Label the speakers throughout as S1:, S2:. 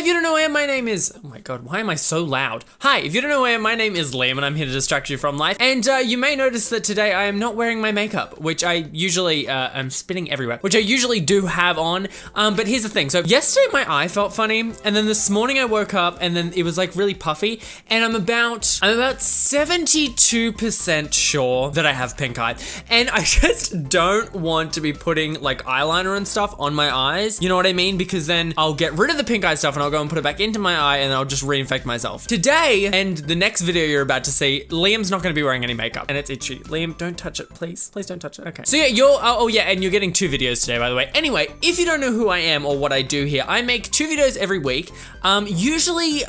S1: if you don't know who I am, my name is, oh my God, why am I so loud? Hi, if you don't know who I am, my name is Liam and I'm here to distract you from life. And you may notice that today I am not wearing my makeup, which I usually, I'm spitting everywhere, which I usually do have on. But here's the thing. So yesterday my eye felt funny, and then this morning I woke up and then it was like really puffy, and I'm about 72% sure that I have pink eye. And I just don't want to be putting like eyeliner and stuff on my eyes. You know what I mean? Because then I'll get rid of the pink eye stuff and I'll go and put it back into my eye and I'll just reinfect myself. Today, and the next video you're about to see, Liam's not gonna be wearing any makeup and it's itchy. Liam, don't touch it, please. Please don't touch it, okay. So yeah, oh yeah, and you're getting 2 videos today, by the way. Anyway, if you don't know who I am or what I do here, I make 2 videos every week. I usually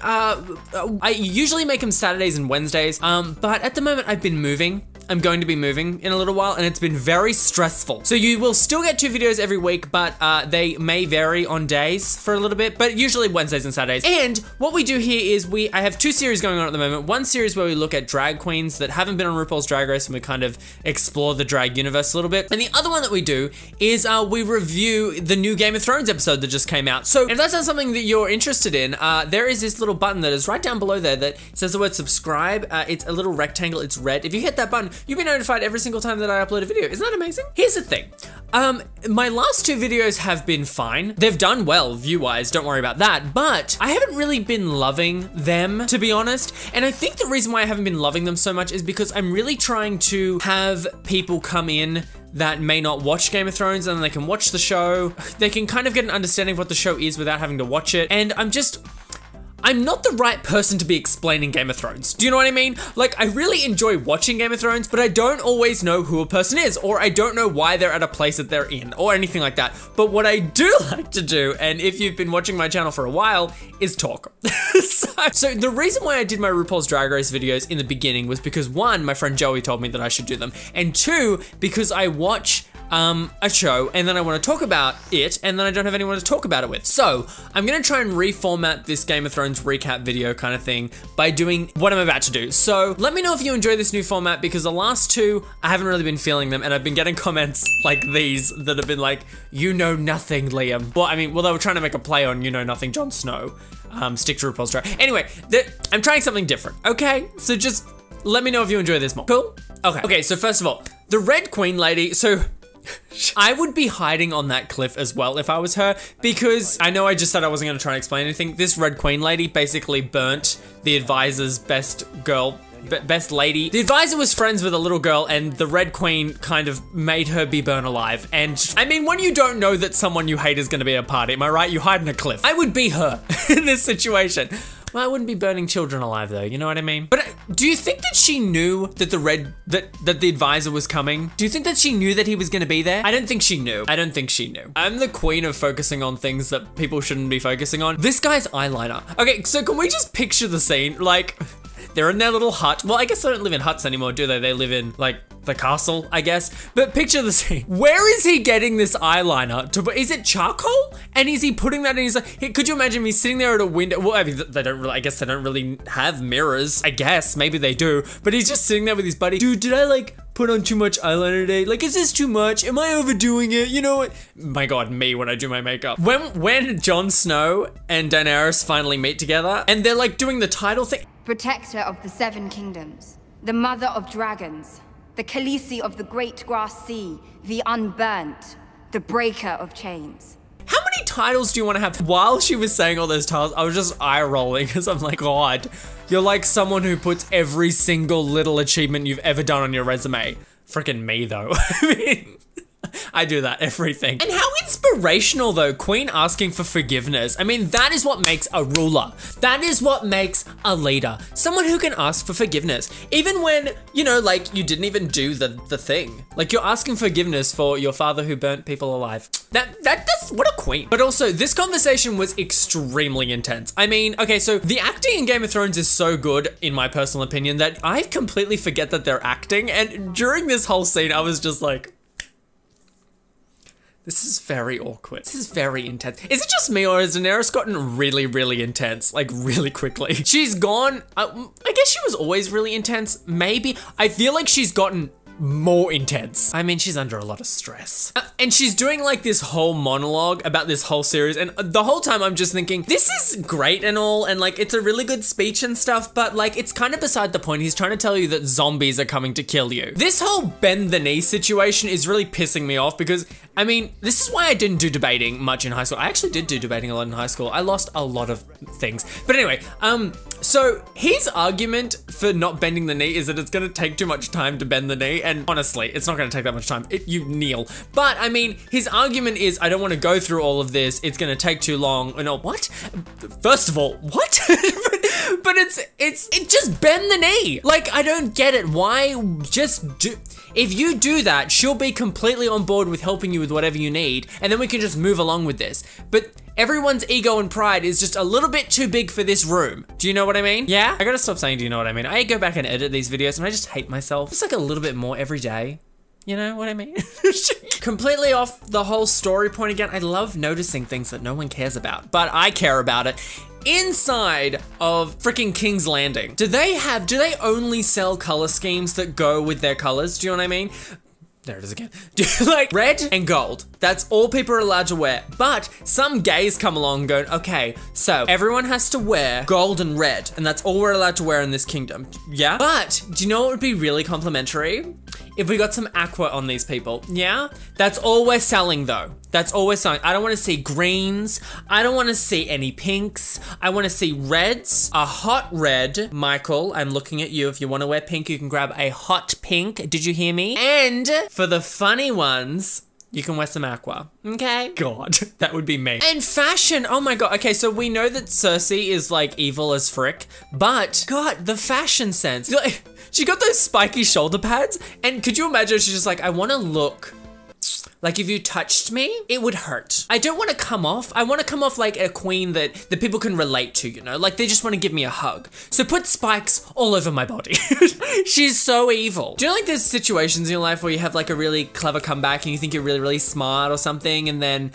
S1: make them Saturdays and Wednesdays, but at the moment I've been moving. I'm going to be moving in a little while and it's been very stressful. So you will still get 2 videos every week, but they may vary on days for a little bit, but usually Wednesdays and Saturdays. And what we do here is I have 2 series going on at the moment. One series where we look at drag queens that haven't been on RuPaul's Drag Race and we kind of explore the drag universe a little bit. And the other one that we do is we review the new Game of Thrones episode that just came out. So if that's not something that you're interested in, there is this little button that is right down below there that says the word subscribe. It's a little rectangle, it's red. If you hit that button, you'll be notified every single time that I upload a video. Isn't that amazing? Here's the thing. My last 2 videos have been fine. They've done well view-wise, don't worry about that, but I haven't really been loving them, to be honest. And I think the reason why I haven't been loving them so much is because I'm really trying to have people come in that may not watch Game of Thrones and they can watch the show. They can kind of get an understanding of what the show is without having to watch it. And I'm not the right person to be explaining Game of Thrones. Do you know what I mean? Like, I really enjoy watching Game of Thrones, but I don't always know who a person is, or I don't know why they're at a place that they're in, or anything like that. But what I do like to do, and if you've been watching my channel for a while, is talk. So the reason why I did my RuPaul's Drag Race videos in the beginning was because 1, my friend Joey told me that I should do them, and 2, because I watch a show and then I want to talk about it and then I don't have anyone to talk about it with. So I'm gonna try and reformat this Game of Thrones recap video kind of thing by doing what I'm about to do. So let me know if you enjoy this new format, because the last 2, I haven't really been feeling them, and I've been getting comments like these that have been like, you know nothing, Liam. Well, I mean, they were trying to make a play on you know nothing, Jon Snow. Stick to RuPaul's Drag. Anyway, I'm trying something different, okay? So just let me know if you enjoy this more. Cool? Okay, so first of all, the Red Queen lady, so I would be hiding on that cliff as well if I was her, because I know I just said I wasn't gonna try and explain anything. This Red Queen lady basically burnt the advisor's best lady. The advisor was friends with a little girl and the Red Queen kind of made her be burned alive. And I mean, when you don't know that someone you hate is gonna be at a party, am I right? You hide in a cliff. I would be her in this situation. Well, I wouldn't be burning children alive though, you know what I mean? But do you think that she knew that that the advisor was coming? Do you think that she knew that he was gonna be there? I don't think she knew. I don't think she knew. I'm the queen of focusing on things that people shouldn't be focusing on. This guy's eyeliner. Okay, so can we just picture the scene? Like, they're in their little hut. Well, I guess they don't live in huts anymore, do they? They live in, like, the castle, I guess. But picture the scene. Where is he getting this eyeliner? Is it charcoal? And is he putting that in his, could you imagine me sitting there at a window? Well, I mean, I guess they don't really have mirrors. I guess, maybe they do. But he's just sitting there with his buddy. Dude, did I like put on too much eyeliner today? Like, is this too much? Am I overdoing it? You know what? My God, me when I do my makeup. When Jon Snow and Daenerys finally meet together and they're like doing the title thing.
S2: Protector of the Seven Kingdoms, the mother of dragons, the Khaleesi of the Great Grass Sea, the Unburnt, the Breaker of Chains.
S1: How many titles do you want to have? While she was saying all those titles, I was just eye rolling because I'm like, God, you're like someone who puts every single little achievement you've ever done on your resume. Freaking me though. I mean, I do that, everything. And how inspirational though, Queen asking for forgiveness. I mean, that is what makes a ruler. That is what makes a leader. Someone who can ask for forgiveness. Even when, you know, like you didn't even do the thing. Like you're asking forgiveness for your father who burnt people alive. That's what a queen. But also, this conversation was extremely intense. I mean, okay, so the acting in Game of Thrones is so good, in my personal opinion, that I completely forget that they're acting. And during this whole scene, I was just like, this is very awkward. This is very intense. Is it just me or has Daenerys gotten really, really intense? Like really quickly? She's gone, I guess she was always really intense. Maybe. I feel like she's gotten more intense. I mean, she's under a lot of stress. And she's doing like this whole monologue about this whole series, and the whole time I'm just thinking, this is great and all, and like it's a really good speech and stuff, but like it's kind of beside the point. He's trying to tell you that zombies are coming to kill you. This whole bend the knee situation is really pissing me off because, I mean, this is why I didn't do debating much in high school. I actually did do debating a lot in high school. I lost a lot of things. But anyway, so his argument for not bending the knee is that it's gonna take too much time to bend the knee, and honestly, it's not gonna take that much time. You kneel. But I mean, his argument is, I don't wanna go through all of this, it's gonna take too long. No, what? First of all, what? But it's just bend the knee. Like, I don't get it. Why just do... If you do that, she'll be completely on board with helping you with whatever you need, and then we can just move along with this. But everyone's ego and pride is just a little bit too big for this room. Do you know what I mean? Yeah? I gotta stop saying, do you know what I mean? I go back and edit these videos and I just hate myself. It's like a little bit more every day. You know what I mean? Completely off the whole story point again. I love noticing things that no one cares about, but I care about it. Inside of freaking King's Landing, do they only sell color schemes that go with their colors? Do you know what I mean? There it is again. Like red and gold. That's all people are allowed to wear. But some gays come along going, okay, so everyone has to wear gold and red, and that's all we're allowed to wear in this kingdom. Yeah? But do you know what would be really complimentary? If we got some aqua on these people, yeah? That's all we're selling though. That's all we're selling. I don't wanna see greens. I don't wanna see any pinks. I wanna see reds, a hot red. Michael, I'm looking at you. If you wanna wear pink, you can grab a hot pink. Did you hear me? And for the funny ones, you can wear some aqua, okay? God, that would be me. And fashion, oh my God. Okay, so we know that Cersei is like evil as frick, but God, the fashion sense. She got those spiky shoulder pads, and could you imagine she's just like, I wanna look like if you touched me, it would hurt. I don't wanna come off. I wanna come off like a queen that people can relate to, you know? Like they just wanna give me a hug. So put spikes all over my body. She's so evil. Do you know like there's situations in your life where you have like a really clever comeback and you think you're really, really smart or something, and then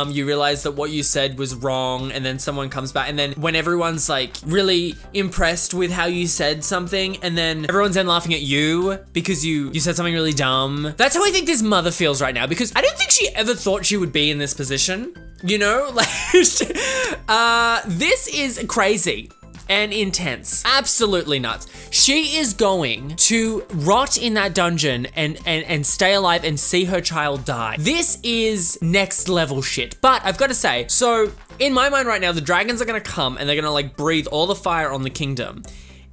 S1: you realize that what you said was wrong, and then someone comes back, and then when everyone's like really impressed with how you said something, and then everyone's then laughing at you because you said something really dumb. That's how I think this mother feels right now, because I don't think she ever thought she would be in this position, you know? Like, this is crazy and intense. Absolutely nuts. She is going to rot in that dungeon and stay alive and see her child die. This is next level shit. But I've got to say, so in my mind right now, the dragons are gonna come and they're gonna like breathe all the fire on the kingdom.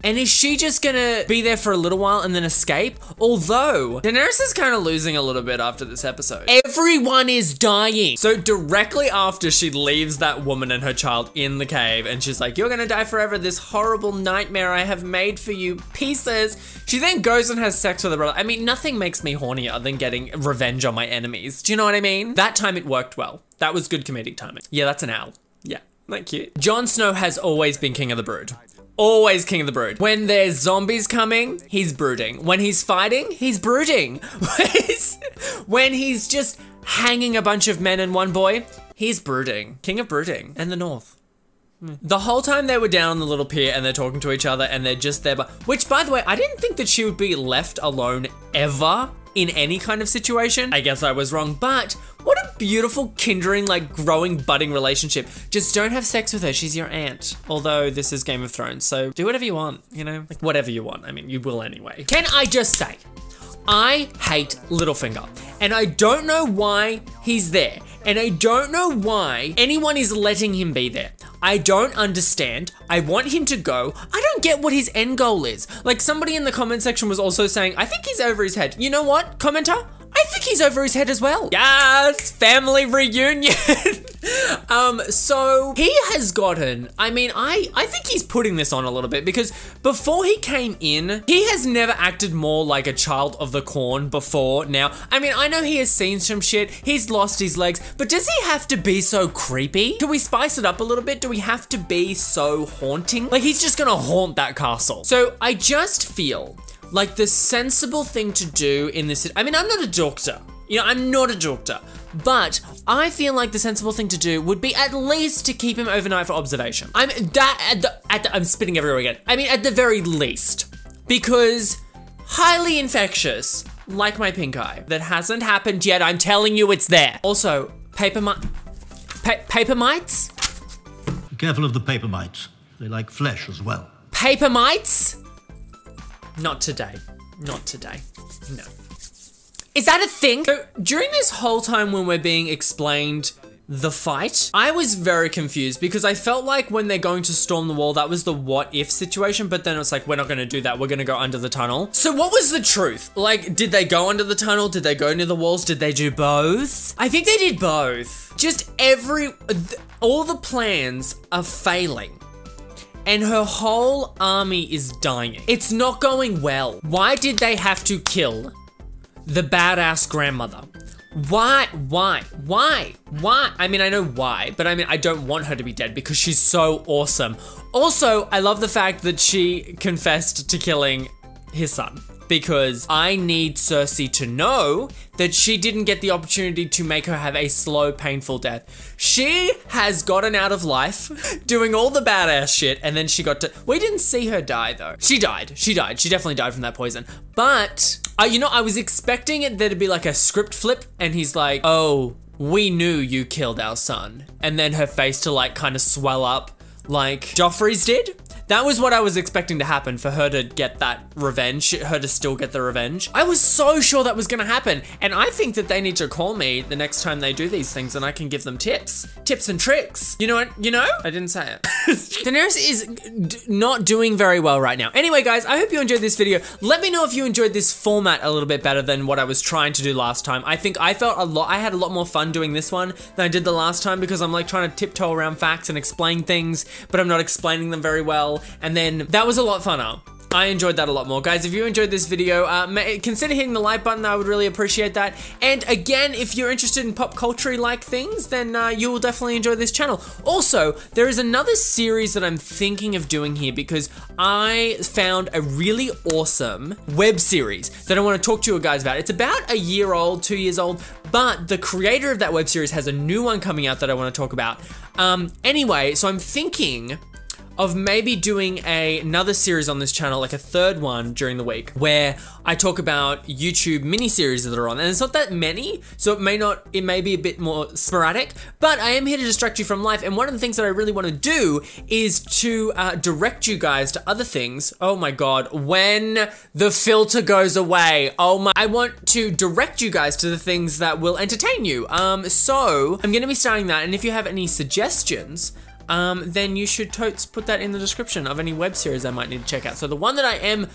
S1: And is she just gonna be there for a little while and then escape? Although, Daenerys is kind of losing a little bit after this episode. Everyone is dying. So directly after she leaves that woman and her child in the cave, and she's like, you're gonna die forever, this horrible nightmare I have made for you, pieces. She then goes and has sex with her brother. I mean, nothing makes me hornier than getting revenge on my enemies. Do you know what I mean? That time it worked well. That was good comedic timing. Yeah, that's an owl. Yeah, isn't that cute? Jon Snow has always been king of the brood. Always king of the brood. When there's zombies coming, he's brooding. When he's fighting, he's brooding. When he's just hanging a bunch of men and one boy, he's brooding. King of brooding. And the North. The whole time they were down on the little pier and they're talking to each other and they're just there, which by the way, I didn't think that she would be left alone ever in any kind of situation. I guess I was wrong, but what a beautiful, kindring, like growing, budding relationship. Just don't have sex with her, she's your aunt. Although this is Game of Thrones, so do whatever you want, you know? Like whatever you want, I mean, you will anyway. Can I just say, I hate Littlefinger, and I don't know why he's there, and I don't know why anyone is letting him be there. I don't understand. I want him to go. I don't get what his end goal is. Like somebody in the comment section was also saying, I think he's over his head. You know what, commenter? I think he's over his head as well. Yes, family reunion. So he has gotten, I mean, I think he's putting this on a little bit, because before he came in, he has never acted more like a child of the corn before now. I mean, I know he has seen some shit, he's lost his legs, but does he have to be so creepy? Can we spice it up a little bit? Do we have to be so haunting? Like he's just gonna haunt that castle. So I just feel like the sensible thing to do in this, I mean, I'm not a doctor, you know, I'm not a doctor, but I feel like the sensible thing to do would be at least to keep him overnight for observation. I'm spitting everywhere again. I mean, at the very least, because highly infectious, like my pink eye. That hasn't happened yet. I'm telling you it's there. Also, paper mites?
S3: Be careful of the paper mites. They like flesh as well.
S1: Paper mites? Not today. Not today. No. Is that a thing? So during this whole time when we're being explained the fight, I was very confused because I felt like when they're going to storm the wall, that was the what if situation, but then it's like, we're not gonna do that. We're gonna go under the tunnel. So what was the truth? Like, did they go under the tunnel? Did they go near the walls? Did they do both? I think they did both. Just all the plans are failing. And her whole army is dying. It's not going well. Why did they have to kill the badass grandmother? Why? I mean, I know why, but I mean, I don't want her to be dead because she's so awesome. Also, I love the fact that she confessed to killing his son because I need Cersei to know that she didn't get the opportunity to make her have a slow, painful death. She has gotten out of life doing all the badass shit, and then she got to, we didn't see her die though. She died. She definitely died from that poison. But, you know, I was expecting there to be like a script flip, and he's like, oh, we knew you killed our son. And then her face to like kind of swell up like Joffrey's did. That was what I was expecting to happen, for her to get that revenge, her to still get the revenge. I was so sure that was gonna happen, and I think that they need to call me the next time they do these things and I can give them tips and tricks. You know what, you know? I didn't say it. Daenerys is not doing very well right now. Anyway, guys, I hope you enjoyed this video. Let me know if you enjoyed this format a little bit better than what I was trying to do last time. I think I had a lot more fun doing this one than I did the last time because I'm like trying to tiptoe around facts and explain things, but I'm not explaining them very well. And then that was a lot funner. I enjoyed that a lot more. Guys, if you enjoyed this video, consider hitting the like button. I would really appreciate that. And again, if you're interested in pop culture-like things, then you will definitely enjoy this channel. Also, there is another series that I'm thinking of doing here because I found a really awesome web series that I want to talk to you guys about. It's about a year old, 2 years old, but the creator of that web series has a new one coming out that I want to talk about. Anyway, so I'm thinking of maybe doing another series on this channel, like a third one during the week, where I talk about YouTube mini-series that are on. And it's not that many, so it may be a bit more sporadic, but I am here to distract you from life. And one of the things that I really want to do is to direct you guys to other things. Oh my God, when the filter goes away, I want to direct you guys to the things that will entertain you. So I'm gonna be starting that, and if you have any suggestions, then you should totes put that in the description of any web series I might need to check out. So the one that I am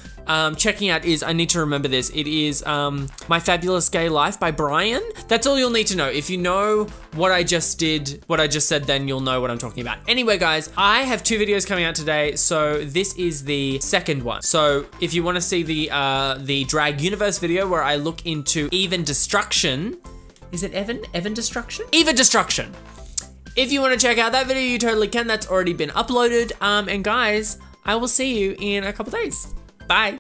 S1: checking out is, I need to remember this, it is My Fabulous Gay Life by Brian. That's all you'll need to know. If you know what I just said, then you'll know what I'm talking about. Anyway, guys, I have 2 videos coming out today, so this is the second one. So if you want to see the Drag Universe video where I look into Even Destruction, is it Evan Destruction? Eva Destruction. If you want to check out that video, you totally can. That's already been uploaded. And guys, I will see you in a couple days. Bye.